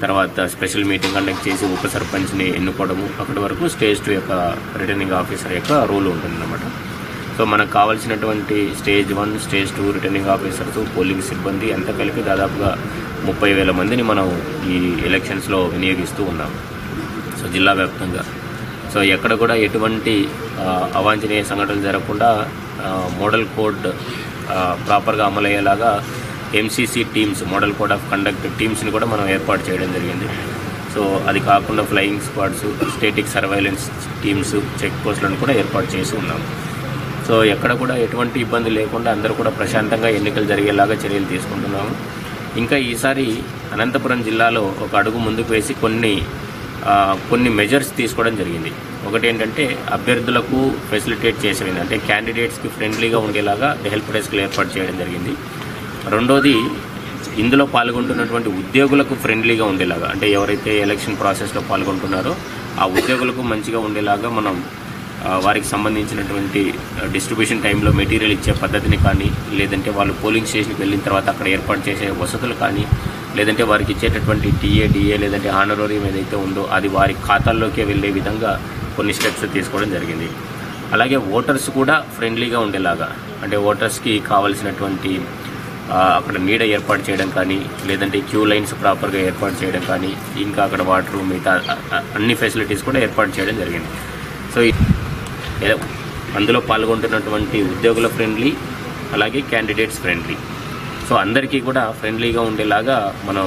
తర్వాత స్పెషల్ మీటింగ్ కండక్ట్ చేసి ఉప సర్పంచ్ని ఎన్నుకోవడము, అక్కడి వరకు స్టేజ్ 2 యొక్క రిటర్నింగ్ ఆఫీసర్ యొక్క రోల్ ఉంటుందన్నమాట. సో మనకు కావాల్సినటువంటి stage 1, stage 2 returning officers, polling సిబ్బంది అంతా కలిపి దాదాపుగా 30,000 మందిని మనం ఈ ఎలక్షన్స్లో వినియోగిస్తూ ఉన్నాం. సో జిల్లా వ్యాప్తంగా. సో ఎక్కడ కూడా ఎటువంటి అవాంఛనీయ సంఘటనలు జరగకుండా మోడల్ కోడ్ ప్రాపర్గా అమలయ్యేలాగా MCC teams, model code of conduct టీమ్స్ని కూడా మనం ఏర్పాటు చేయడం జరిగింది. సో అది కాకుండా flying squads, static surveillance teams, check పోస్టులను కూడా ఏర్పాటు చేసి ఉన్నాం. సో ఎక్కడ కూడా ఎటువంటి ఇబ్బంది లేకుండా అందరూ కూడా ప్రశాంతంగా ఎన్నికలు జరిగేలాగా చర్యలు తీసుకుంటున్నాము. ఇంకా ఈసారి అనంతపురం జిల్లాలో ఒక అడుగు ముందుకు వేసి కొన్ని మెజర్స్ తీసుకోవడం జరిగింది. ఒకటి ఏంటంటే అభ్యర్థులకు ఫెసిలిటేట్ చేసేది, అంటే క్యాండిడేట్స్కి ఫ్రెండ్లీగా ఉండేలాగా హెల్ప్ డెస్క్లు ఏర్పాటు చేయడం జరిగింది. రెండోది, ఇందులో పాల్గొంటున్నటువంటి ఉద్యోగులకు ఫ్రెండ్లీగా ఉండేలాగా, అంటే ఎవరైతే ఎలక్షన్ ప్రాసెస్లో పాల్గొంటున్నారో ఆ ఉద్యోగులకు మంచిగా ఉండేలాగా మనం వారికి సంబంధించినటువంటి డిస్ట్రిబ్యూషన్ టైంలో మెటీరియల్ ఇచ్చే పద్ధతిని కానీ, లేదంటే వాళ్ళు పోలింగ్ స్టేషన్కి వెళ్ళిన తర్వాత అక్కడ ఏర్పాటు చేసే వసతులు కానీ, లేదంటే వారికి ఇచ్చేటటువంటి డిఏ లేదంటే హానరోరియం ఏదైతే ఉందో అది వారి ఖాతాల్లోకే వెళ్ళే విధంగా కొన్ని స్టెప్స్ తీసుకోవడం జరిగింది. అలాగే ఓటర్స్ కూడా ఫ్రెండ్లీగా ఉండేలాగా, అంటే ఓటర్స్కి కావాల్సినటువంటి అక్కడ నీడ ఏర్పాటు చేయడం కానీ, లేదంటే క్యూ లైన్స్ ప్రాపర్గా ఏర్పాటు చేయడం కానీ, ఇంకా అక్కడ వాటర్, మిగతా అన్ని ఫెసిలిటీస్ కూడా ఏర్పాటు చేయడం జరిగింది. సో అందులో పాల్గొంటున్నటువంటి ఉద్యోగుల ఫ్రెండ్లీ, అలాగే క్యాండిడేట్స్ ఫ్రెండ్లీ. సో అందరికీ కూడా ఫ్రెండ్లీగా ఉండేలాగా మనం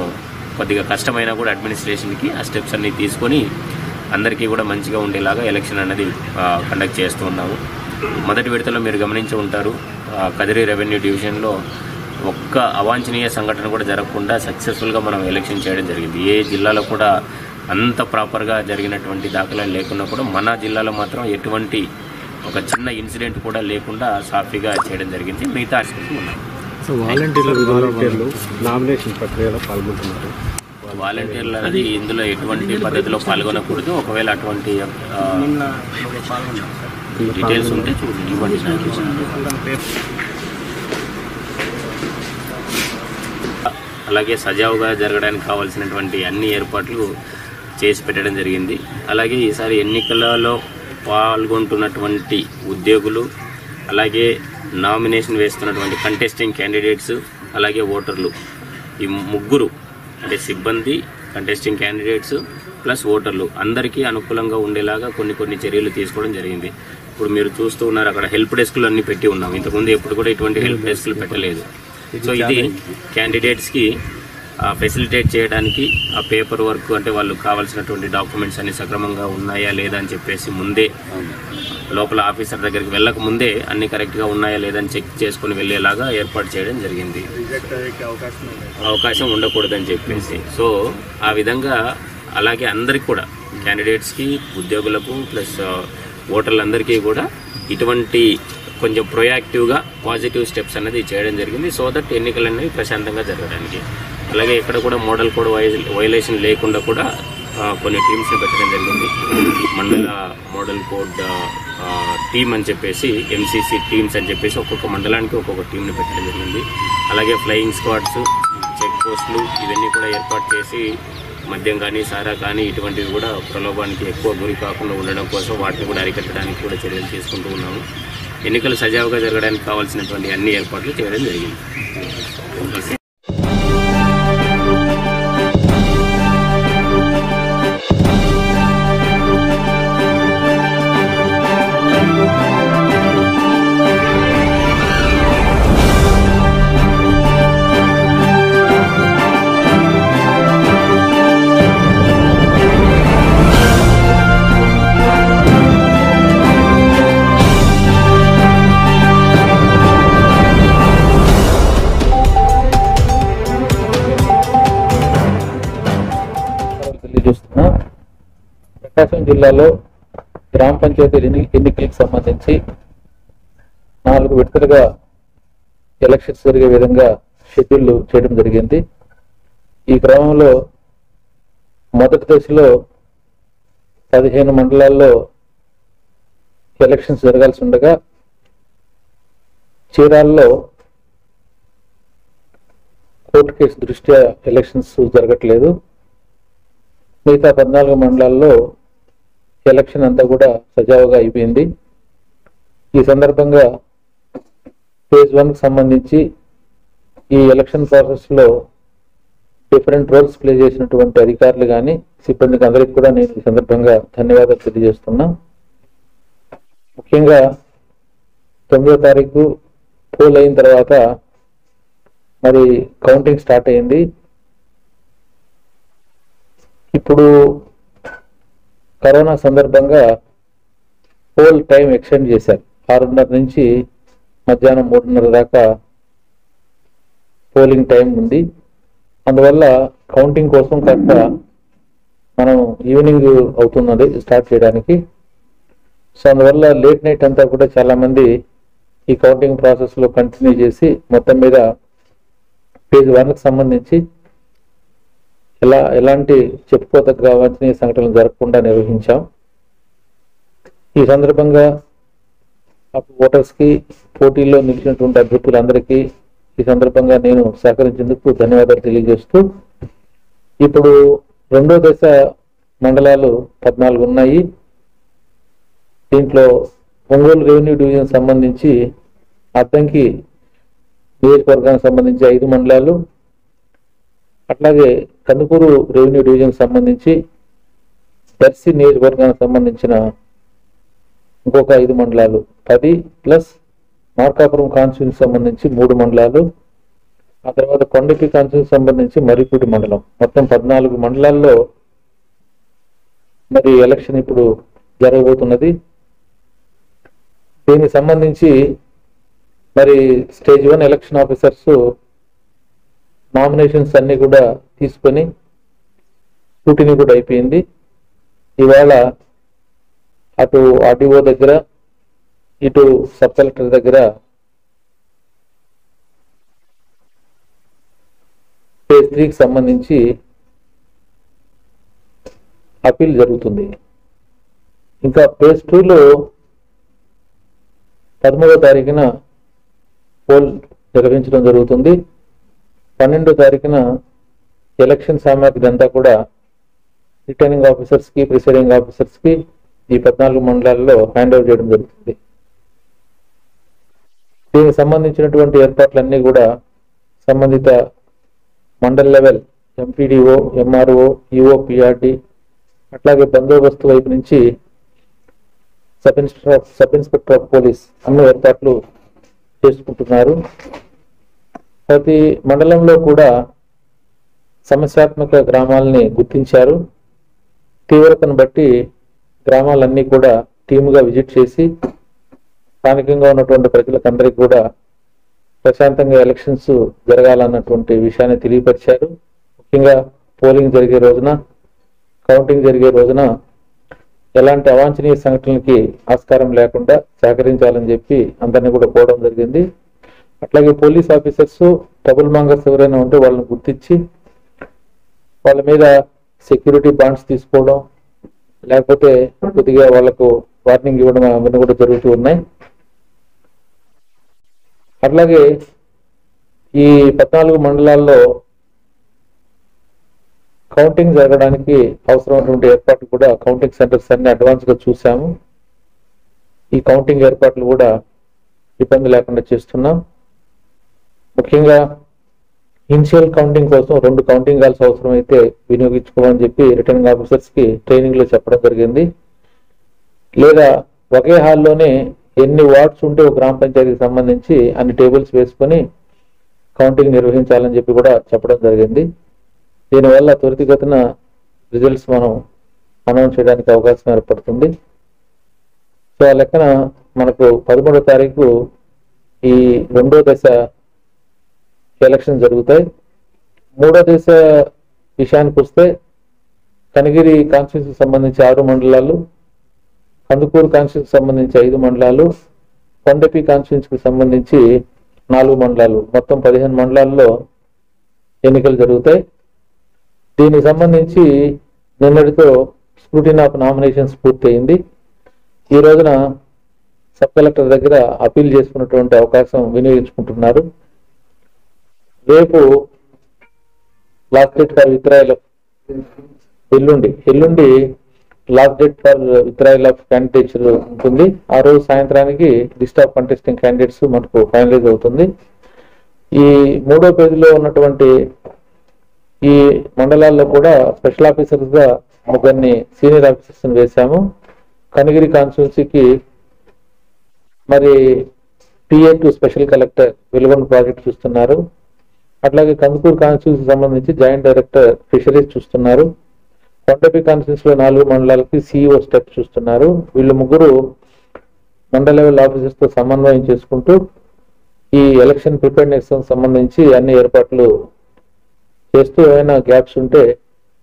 కొద్దిగా కష్టమైనా కూడా అడ్మినిస్ట్రేషన్కి ఆ స్టెప్స్ అన్నీ తీసుకొని అందరికీ కూడా మంచిగా ఉండేలాగా ఎలక్షన్ అనేది కండక్ట్ చేస్తూ ఉన్నాము. మొదటి విడతలో మీరు గమనించి ఉంటారు, కదిరి రెవెన్యూ డివిజన్లో ఒక్క అవాంఛనీయ సంఘటన కూడా జరగకుండా సక్సెస్ఫుల్గా మనం ఎలక్షన్ చేయడం జరిగింది. ఏ జిల్లాలో కూడా అంత ప్రాపర్గా జరిగినటువంటి దాఖలాలు లేకున్నా కూడా మన జిల్లాలో మాత్రం ఎటువంటి ఒక చిన్న ఇన్సిడెంట్ కూడా లేకుండా సాఫీగా చేయడం జరిగింది. మిగతా ఆస్పెక్ట్స్ ఉన్నాయి. సో వాలంటీర్లు నామినేషన్ ప్రక్రియలో పాల్గొంటున్నారు. వాలంటీర్లు అనేది ఇందులో ఎటువంటి పద్ధతిలో పాల్గొనకూడదు. ఒకవేళ అటువంటి డీటెయిల్స్ ఉంటే ఇవ్వండి. అలాగే సజావుగా జరగడానికి కావాల్సినటువంటి అన్ని ఏర్పాట్లు చేసి పెట్టడం జరిగింది. అలాగే ఈసారి ఎన్నికలలో పాల్గొంటున్నటువంటి ఉద్యోగులు, అలాగే నామినేషన్ వేస్తున్నటువంటి కంటెస్టింగ్ క్యాండిడేట్స్, అలాగే ఓటర్లు, ఈ ముగ్గురు అంటే సిబ్బంది, కంటెస్టింగ్ క్యాండిడేట్స్ ప్లస్ ఓటర్లు అందరికీ అనుకూలంగా ఉండేలాగా కొన్ని చర్యలు తీసుకోవడం జరిగింది. ఇప్పుడు మీరు చూస్తూ ఉన్నారు, అక్కడ హెల్ప్ డెస్క్లు అన్నీ పెట్టి ఉన్నాం. ఇంతకుముందు ఎప్పుడు కూడా ఇటువంటి హెల్ప్ డెస్క్లు పెట్టలేదు. సో ఇది క్యాండిడేట్స్కి ఫెసిలిటేట్ చేయడానికి ఆ పేపర్ వర్క్, అంటే వాళ్ళు కావాల్సినటువంటి డాక్యుమెంట్స్ అన్ని సక్రమంగా ఉన్నాయా లేదా అని చెప్పేసి ముందే లోపల ఆఫీసర్ దగ్గరికి వెళ్ళక ముందే అన్ని కరెక్ట్గా ఉన్నాయా లేదని చెక్ చేసుకుని వెళ్ళేలాగా ఏర్పాటు చేయడం జరిగింది. అవకాశం ఉండకూడదని చెప్పేసి. సో ఆ విధంగా అలాగే అందరికీ కూడా, క్యాండిడేట్స్కి, ఉద్యోగులకు ప్లస్ ఓటర్లందరికీ కూడా ఇటువంటి కొంచెం ప్రొయాక్టివ్గా పాజిటివ్ స్టెప్స్ అనేది చేయడం జరిగింది. సో దట్ ఎన్నికలు అనేవి ప్రశాంతంగా జరగడానికి. అలాగే ఇక్కడ కూడా మోడల్ కోడ్ వైలేషన్ లేకుండా కూడా కొన్ని టీమ్స్ని పెట్టడం జరిగింది. మండల మోడల్ కోడ్ టీమ్ అని చెప్పేసి, ఎంసీసీ టీమ్స్ అని చెప్పేసి ఒక్కొక్క మండలానికి ఒక్కొక్క టీంని పెట్టడం జరిగింది. అలాగే ఫ్లయింగ్ స్క్వాడ్స్, చెక్ పోస్టులు ఇవన్నీ కూడా ఏర్పాటు చేసి మద్యం కానీ, సారా కానీ ఇటువంటివి కూడా ప్రలోభానికి ఎక్కువ గురి కాకుండా ఉండడం కోసం వాటిని కూడా అరికట్టడానికి కూడా చర్యలు తీసుకుంటూ ఉన్నాము. ఎన్నికలు సజావుగా జరగడానికి కావాల్సినటువంటి అన్ని ఏర్పాట్లు చేయడం జరిగింది. ప్రకాశం జిల్లాలో గ్రామ పంచాయతీ ఎన్నికలకు సంబంధించి 4 విడతలుగా ఎలక్షన్స్ జరిగే విధంగా షెడ్యూల్ చేయడం జరిగింది. ఈ క్రమంలో మొదటి దశలో 15 మండలాల్లో ఎలక్షన్స్ జరగాల్సి ఉండగా చీరాల్లో కోర్టు కేసు దృష్ట్యా ఎలక్షన్స్ జరగట్లేదు. మిగతా 14 మండలాల్లో ఎలక్షన్ అంతా కూడా సజావుగా అయిపోయింది. ఈ సందర్భంగా ఫేజ్ 1కి సంబంధించి ఈ ఎలక్షన్ ప్రాసెస్లో డిఫరెంట్ రోల్స్ ప్లే చేసినటువంటి అధికారులు కానీ సిబ్బందికి అందరికీ కూడా నేను ఈ సందర్భంగా ధన్యవాదాలు తెలియజేస్తున్నా. ముఖ్యంగా 9వ తారీఖు పోల్ అయిన తర్వాత మరి కౌంటింగ్ స్టార్ట్ అయింది. ఇప్పుడు కరోనా సందర్భంగా పోల్ టైం ఎక్స్టెండ్ చేశారు. 6:30 నుంచి మధ్యాహ్నం 3:30 దాకా పోలింగ్ టైం ఉంది. అందువల్ల కౌంటింగ్ కోసం కాస్త మనం ఈవినింగ్ అవుతున్నది స్టార్ట్ చేయడానికి. సో అందువల్ల లేట్ నైట్ అంతా కూడా చాలా మంది ఈ కౌంటింగ్ ప్రాసెస్ లో కంటిన్యూ చేసి మొత్తం మీద ఫేజ్ 1కి సంబంధించి ఎలాంటి చెప్పుకోదగ్గ అవాంఛనీయ సంఘటనలు జరగకుండా నిర్వహించాం. ఈ సందర్భంగా ఓటర్స్ కి పోటీల్లో నిలిచినటువంటి అభ్యర్థులందరికీ ఈ సందర్భంగా నేను సహకరించేందుకు ధన్యవాదాలు తెలియజేస్తూ, ఇప్పుడు 2వ దశ మండలాలు 14 ఉన్నాయి. దీంట్లో ఒంగోలు రెవెన్యూ డివిజన్ సంబంధించి అద్దంకి నియోజకవర్గానికి సంబంధించి 5 మండలాలు, అట్లాగే కందుకూరు రెవెన్యూ డివిజన్ సంబంధించి దర్శి నియోజకవర్గానికి సంబంధించిన ఇంకొక 5 మండలాలు 10 ప్లస్ మార్కాపురం కాన్స్టిట్యూన్సీ సంబంధించి 3 మండలాలు, ఆ తర్వాత కొండపి కాన్స్టిట్యూన్సీ సంబంధించి మరిపూడి మండలం, మొత్తం 14 మండలాల్లో మరి ఎలక్షన్ ఇప్పుడు జరగబోతున్నది. దీనికి సంబంధించి మరి స్టేజ్ 1 ఎలక్షన్ ఆఫీసర్స్ నామినేషన్స్ అన్ని కూడా తీసుకొని స్క్రూటినీ కూడా అయిపోయింది. ఇవాళ అటు ఆర్డీఓ దగ్గర ఇటు సబ్ కలెక్టర్ దగ్గర ఫేజ్ 3కి సంబంధించి అపీల్ జరుగుతుంది. ఇంకా ఫేజ్ 2లో 13వ తారీఖున పోల్ నిర్వహించడం జరుగుతుంది. 12వ తారీఖున ఎలక్షన్ సామాగ్రి అంతా కూడా రిటర్నింగ్ ఆఫీసర్స్ కి ప్రిసైడింగ్ ఆఫీసర్స్ కి ఈ 14 మండలాల్లో హ్యాండ్ ఓవర్ చేయడం జరుగుతుంది. దీనికి సంబంధించినటువంటి ఏర్పాట్లన్నీ కూడా సంబంధిత mandal level MPDO, MRO, EO, PRD అట్లాగే బందోబస్తు వైపు నుంచి సబ్ ఇన్స్పెక్టర్ ఆఫ్ పోలీస్ అన్ని ఏర్పాట్లు చేసుకుంటున్నారు. ప్రతి మండలంలో కూడా సమస్యాత్మక గ్రామాలని గుర్తించారు. తీవ్రతను బట్టి గ్రామాలన్నీ కూడా టీముగా విజిట్ చేసి స్థానికంగా ఉన్నటువంటి ప్రజలకందరికీ కూడా ప్రశాంతంగా ఎలక్షన్స్ జరగాలన్నటువంటి విషయాన్ని తెలియపరిచారు. ముఖ్యంగా పోలింగ్ జరిగే రోజున, కౌంటింగ్ జరిగే రోజున ఎలాంటి అవాంఛనీయ సంఘటనలకి ఆస్కారం లేకుండా సహకరించాలని చెప్పి అందరినీ కూడా కోరడం జరిగింది. అట్లాగే పోలీస్ ఆఫీసర్స్ ట్రబుల్ మాంగర్స్ ఎవరైనా ఉంటే వాళ్ళని గుర్తించి వాళ్ళ మీద సెక్యూరిటీ బాండ్స్ తీసుకోవడం, లేకపోతే కొద్దిగా వాళ్ళకు వార్నింగ్ ఇవ్వడం అవన్నీ కూడా జరుగుతూ ఉన్నాయి. అట్లాగే ఈ 14 మండలాల్లో కౌంటింగ్ జరగడానికి అవసరమైనటువంటి ఏర్పాట్లు కూడా కౌంటింగ్ సెంటర్స్ అన్ని అడ్వాన్స్ గా చూసాము. ఈ కౌంటింగ్ ఏర్పాట్లు కూడా ఇబ్బంది లేకుండా చేస్తున్నాం. ముఖ్యంగా ఇనిషియల్ కౌంటింగ్ కోసం 2 కౌంటింగ్ హాల్స్ అవసరమైతే వినియోగించుకోమని చెప్పి రిటర్నింగ్ ఆఫీసర్స్ కి ట్రైనింగ్ లో చెప్పడం జరిగింది. లేదా ఒకే హాల్లోనే ఎన్ని వార్డ్స్ ఉంటే ఒక గ్రామ పంచాయతీకి సంబంధించి అన్ని టేబుల్స్ వేసుకొని కౌంటింగ్ నిర్వహించాలని చెప్పి కూడా చెప్పడం జరిగింది. దీనివల్ల త్వరితగతిన రిజల్ట్స్ మనం అనౌన్స్ చేయడానికి అవకాశం ఏర్పడుతుంది. సో ఆ లెక్కన మనకు 13వ తారీఖు ఈ 2వ దశ ఎలక్షన్ జరుగుతాయి. 3వ దశ విషయానికి వస్తే కనిగిరి కాన్స్టిట్యూన్సీకి సంబంధించి 6 మండలాలు, కందుకూరు కాన్స్టిట్యూన్సీకి సంబంధించి 5 మండలాలు, కొండపి కాన్స్టిట్యూన్సీకి సంబంధించి 4 మండలాలు, మొత్తం 15 మండలాల్లో ఎన్నికలు జరుగుతాయి. దీనికి సంబంధించి నిన్నటితో స్క్రూటినీ ఆఫ్ నామినేషన్స్ పూర్తయింది. ఈ రోజున సబ్ కలెక్టర్ దగ్గర అప్పీల్ చేసుకున్నటువంటి అవకాశం వినియోగించుకుంటున్నారు. రేపు లాస్ట్ డేట్ ఫర్ విత్డ్రాయల్, ఎల్లుండి last date for withdrawal of candidates ఉంటుంది. ఆ రోజు సాయంత్రానికి లిస్ట్ ఆఫ్ కంటెస్టింగ్ క్యాండిడేట్స్ మనకు ఫైనలైజ్ అవుతుంది. ఈ 3వ పేజీలో ఉన్నటువంటి ఈ మండలాల్లో కూడా స్పెషల్ ఆఫీసర్స్ గా 3 సీనియర్ ఆఫీసర్స్ వేశాము. కనిగిరి కాన్స్టిట్యూన్సీకి మరి PA2 special collector Veligonda project చూస్తున్నారు. అట్లాగే కందుకూరు కాన్స్టిట్యూన్సీకి సంబంధించి జాయింట్ డైరెక్టర్ ఫిషరీస్ చూస్తున్నారు. కొండపి కాన్స్టిట్యూన్సీలో 4 మండలాలకి CEO స్టెప్ చూస్తున్నారు. వీళ్ళు 3 మండల లెవెల్ ఆఫీసర్స్ తో సమన్వయం చేసుకుంటూ ఈ ఎలక్షన్ ప్రిపేర్నెస్ సంబంధించి అన్ని ఏర్పాట్లు చేస్తూ ఏమైనా గ్యాప్స్ ఉంటే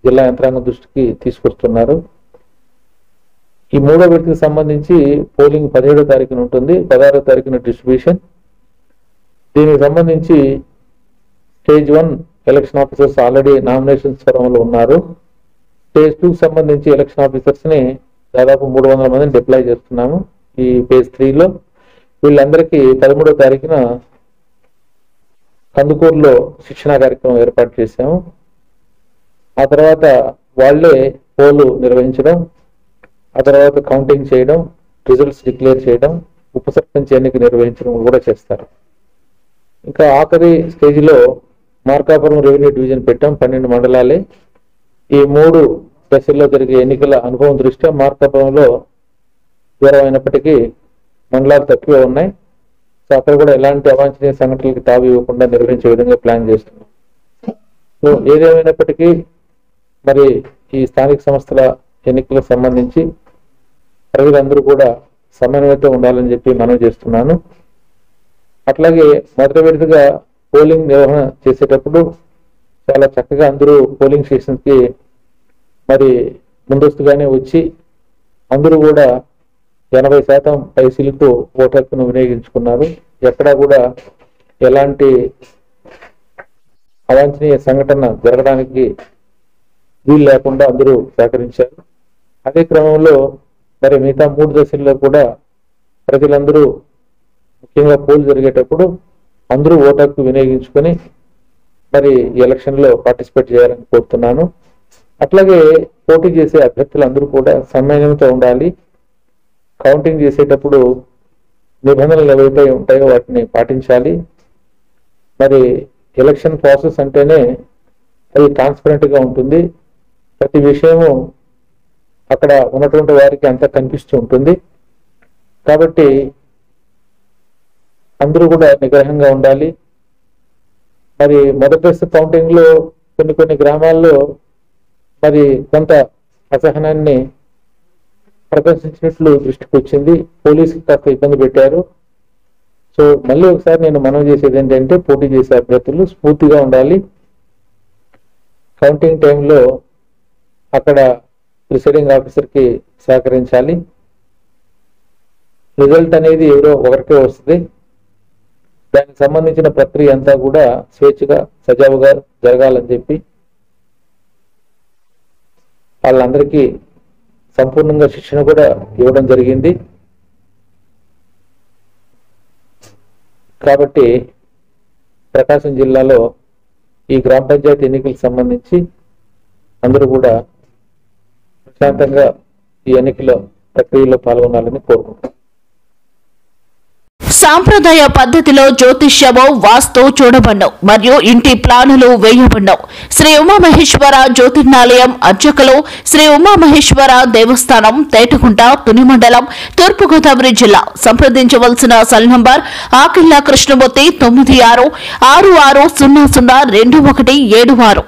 జిల్లా యంత్రాంగం దృష్టికి తీసుకొస్తున్నారు. ఈ 3వ విడతకు సంబంధించి పోలింగ్ 17వ తారీఖున ఉంటుంది, 16వ తారీఖున డిస్ట్రిబ్యూషన్. దీనికి సంబంధించి stage 1 election officers already nominations ఫారంలో ఉన్నారు. స్టేజ్ 2 సంబంధించి ఎలక్షన్ ఆఫీసర్స్ ని దాదాపు 300 మందిని డిప్లాయ్ చేస్తున్నాము. ఈ ఫేజ్ 3లో వీళ్ళందరికీ 13వ తారీఖున కందుకూరులో శిక్షణా కార్యక్రమం ఏర్పాటు చేశాము. ఆ తర్వాత వాళ్లే పోలు నిర్వహించడం, ఆ తర్వాత కౌంటింగ్ చేయడం, రిజల్ట్స్ డిక్లేర్ చేయడం, ఉప సర్పంచ్ ఎన్నిక నిర్వహించడం కూడా చేస్తారు. ఇంకా ఆఖరి స్టేజ్లో మార్కాపురం రెవెన్యూ డివిజన్ పెట్టాం. 12 మండలాలే. ఈ 3 దశల్లో జరిగే ఎన్నికల అనుభవం దృష్ట్యా మార్కాపురంలో దూరం అయినప్పటికీ మండలాలు తక్కువ ఉన్నాయి. సో అక్కడ కూడా ఎలాంటి అవాంఛనీయ సంఘటనలకు తావి ఇవ్వకుండా నిర్వహించే విధంగా ప్లాన్ చేస్తున్నాం. సో ఏదేమైనప్పటికీ మరి ఈ స్థానిక సంస్థల ఎన్నికలకు సంబంధించి ప్రజలందరూ కూడా సమన్వయంతో ఉండాలని చెప్పి మనం చేస్తున్నాను. అట్లాగే మొదటి విడతగా పోలింగ్ నిర్వహణ చేసేటప్పుడు చాలా చక్కగా అందరూ పోలింగ్ స్టేషన్స్ కి మరి ముందస్తుగానే వచ్చి అందరూ కూడా 80% పైసలకు ఓటు హక్కును వినియోగించుకున్నారు. ఎక్కడా కూడా ఎలాంటి అవాంఛనీయ సంఘటన జరగడానికి వీలు లేకుండా అందరూ సహకరించారు. అదే క్రమంలో మరి మిగతా 3 దశల్లో కూడా ప్రజలందరూ ముఖ్యంగా పోల్ జరిగేటప్పుడు అందరూ ఓటు హక్కు వినియోగించుకొని మరి ఎలక్షన్ లో పార్టిసిపేట్ చేయాలని కోరుతున్నాను. అట్లాగే పోటీ చేసే అభ్యర్థులందరూ కూడా సమన్వయంతో ఉండాలి. కౌంటింగ్ చేసేటప్పుడు నిబంధనలు ఏవైతే ఉంటాయో వాటిని పాటించాలి. మరి ఎలక్షన్ ప్రాసెస్ అంటేనే అది ట్రాన్స్పరెంట్ గా ఉంటుంది. ప్రతి విషయము అక్కడ ఉన్నటువంటి వారికి అంతా కనిపిస్తూ ఉంటుంది. కాబట్టి అందరూ కూడా నిగ్రహంగా ఉండాలి. మరి మొదటి దశ కౌంటింగ్ లో కొన్ని గ్రామాల్లో మరి కొంత అసహనాన్ని ప్రదర్శించినట్లు దృష్టికి వచ్చింది. పోలీసులు కాస్త ఇబ్బంది పెట్టారు. సో మళ్ళీ ఒకసారి నేను మనవి చేసేది ఏంటంటే పోటీ చేసే అభ్యర్థులు స్ఫూర్తిగా ఉండాలి. కౌంటింగ్ టైంలో అక్కడ ప్రిసైడింగ్ ఆఫీసర్ కి సహకరించాలి. రిజల్ట్ అనేది ఎవరో ఒకరికే వస్తుంది. దానికి సంబంధించిన ప్రక్రియ అంతా కూడా స్వేచ్ఛగా సజావుగా జరగాలని చెప్పి వాళ్ళందరికీ సంపూర్ణంగా శిక్షణ కూడా ఇవ్వడం జరిగింది. కాబట్టి ప్రకాశం జిల్లాలో ఈ గ్రామ పంచాయతీ ఎన్నికలకు సంబంధించి అందరూ కూడా ప్రశాంతంగా ఈ ఎన్నికల ప్రక్రియలో పాల్గొనాలని కోరుకుంటున్నాను. సాంప్రదాయ పద్ధతిలో జ్యోతిష్యము, వాస్తు చూడబడ్డం మరియు ఇంటి ప్లానులు వేయబడ్డం. శ్రీ ఉమామహేశ్వర జ్యోతిర్నాలయం అర్చకులు శ్రీ ఉమామహేశ్వర దేవస్థానం, తేటకుంట, తుని మండలం, తూర్పుగోదావరి జిల్లా. సంప్రదించవలసిన సెల్ నంబర్ ఆకిళ్ల కృష్ణమూర్తి 9666002176.